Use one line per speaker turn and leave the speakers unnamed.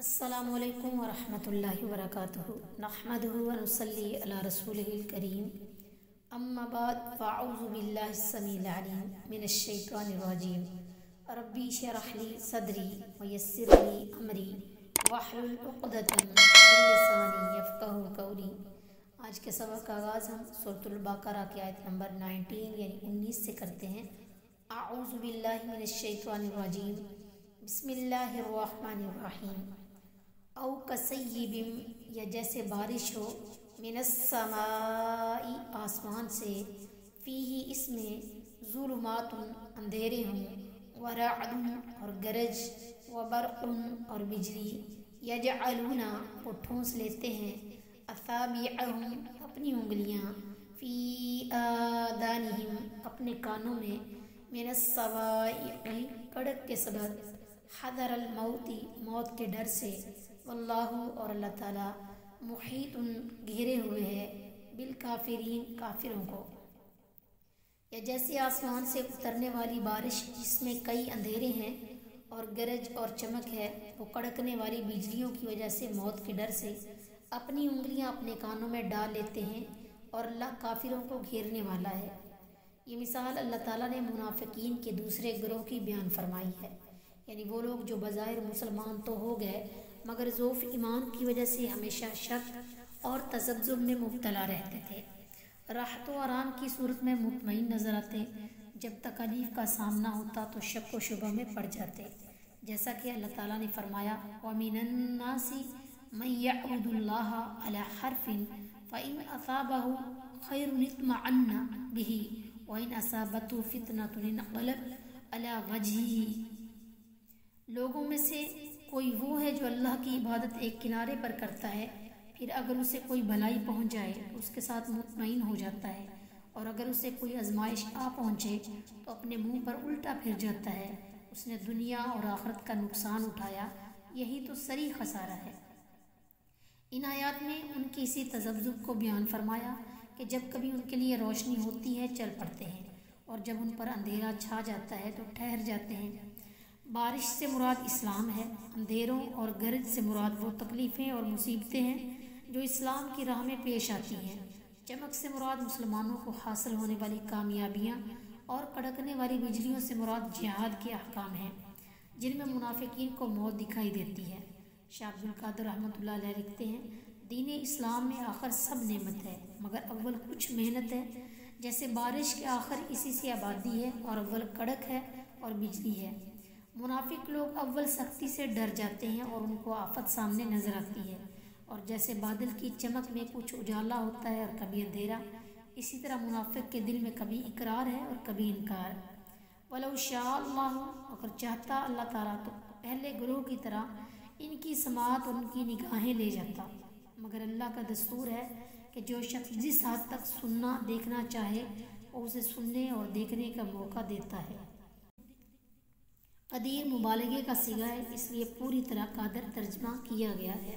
السلام علیکم ورحمۃ اللہ وبرکاتہ نحمدہ ونصلی علی رسولہ الکریم اما بعد فاعوذ باللہ السمیع العلیم من الشیطان الرجیم ربی اشرح لی صدری ویسر لی امری واحلل عقدۃ من لسانی یفقہوا قولی۔ آج کے سبق کا آغاز ہم سورۃ البقرہ کی آیت نمبر 19 یعنی 19 سے کرتے ہیں۔ اعوذ باللہ من الشیطان الرجیم بسم اللہ الرحمن الرحیم۔ او کصیب، یا جیسے بارش ہو، من السماء آسمان سے، فیہ اس میں، ظلمات اندھیرے ہوں، ورعد اور گرج، وبرق اور بجلی، یجعلون وہ ٹھونس لیتے ہیں، اصابعہم اپنی انگلیاں، فی آذانہم اپنے کانوں میں، من الصواعق کڑک کے سبب، حذر الموت موت کے ڈر سے، واللہ اور اللہ تعالیٰ، محیط گھیرے ہوئے ہے، بالکافرین کافروں کو۔ یا جیسے آسمان سے اترنے والی بارش جس میں کئی اندھیرے ہیں اور گرج اور چمک ہے، وہ کڑکنے والی بجلیوں کی وجہ سے موت کے ڈر سے اپنی انگلیاں اپنے کانوں میں ڈال لیتے ہیں، اور اللہ کافروں کو گھیرنے والا ہے۔ یہ مثال اللہ تعالیٰ نے منافقین کے دوسرے گروہ کی بیان فرمائی ہے، یعنی وہ لوگ جو بظاہر مسلمان تو ہو گئے مگر ضعف ایمان کی وجہ سے ہمیشہ شک اور تذبذب میں مبتلا رہتے تھے، راحت و آرام کی صورت میں مطمئن نظر آتے، جب تکالیف کا سامنا ہوتا تو شک و شبہ میں پڑ جاتے، جیسا کہ اللہ تعالیٰ نے فرمایا وَمِنَ النَّاسِ مَن يَعْبُدُ اللَّهَ عَلَى حَرْفٍ فَإِنْ أَصَابَهُ خَيْرٌ اطْمَأَنَّ بِهِ وَإِنْ أَصَابَتْهُ فِتْنَةٌ انقلب عَلَى وَجْهِهِ۔ لوگوں میں سے کوئی وہ ہے جو اللہ کی عبادت ایک کنارے پر کرتا ہے، پھر اگر اسے کوئی بھلائی پہنچ جائے تو اس کے ساتھ مطمئن ہو جاتا ہے، اور اگر اسے کوئی آزمائش آ پہنچے تو اپنے منہ پر الٹا پھر جاتا ہے، اس نے دنیا اور آخرت کا نقصان اٹھایا، یہی تو صریح خسارہ ہے۔ ان آیات میں ان کی اسی تذبذب کو بیان فرمایا کہ جب کبھی ان کے لیے روشنی ہوتی ہے چل پڑتے ہیں، اور جب ان پر اندھیرا چھا جاتا ہے تو ٹھہر جاتے ہیں۔ بارش سے مراد اسلام ہے، اندھیروں اور گرج سے مراد وہ تکلیفیں اور مصیبتیں ہیں جو اسلام کی راہ میں پیش آتی ہیں، چمک سے مراد مسلمانوں کو حاصل ہونے والی کامیابیاں، اور کڑکنے والی بجلیوں سے مراد جہاد کے احکام ہیں جن میں منافقین کو موت دکھائی دیتی ہے۔ شاہ عبد القادر رحمۃ اللہ علیہ لکھتے ہیں دین اسلام میں آخر سب نعمت ہے مگر اول کچھ محنت ہے، جیسے بارش کے آخر اسی سے آبادی ہے، اور اول کڑک ہے اور بجلی ہے۔ منافق لوگ اول سختی سے ڈر جاتے ہیں اور ان کو آفت سامنے نظر آتی ہے، اور جیسے بادل کی چمک میں کچھ اجالا ہوتا ہے اور کبھی اندھیرا، اسی طرح منافق کے دل میں کبھی اقرار ہے اور کبھی انکار۔ وَلَوْ شَاءَ اللَّهُ، اگر چاہتا اللہ تعالیٰ تو پہلے گروہ کی طرح ان کی سماعت اور ان کی نگاہیں لے جاتا، مگر اللہ کا دستور ہے کہ جو شخص جس حد تک سننا دیکھنا چاہے وہ اسے سننے اور دیکھنے کا موقع دیتا ہے۔ قدیر مبالغے کا صیغہ ہے، اس لیے پوری طرح قادر ترجمہ کیا گیا ہے۔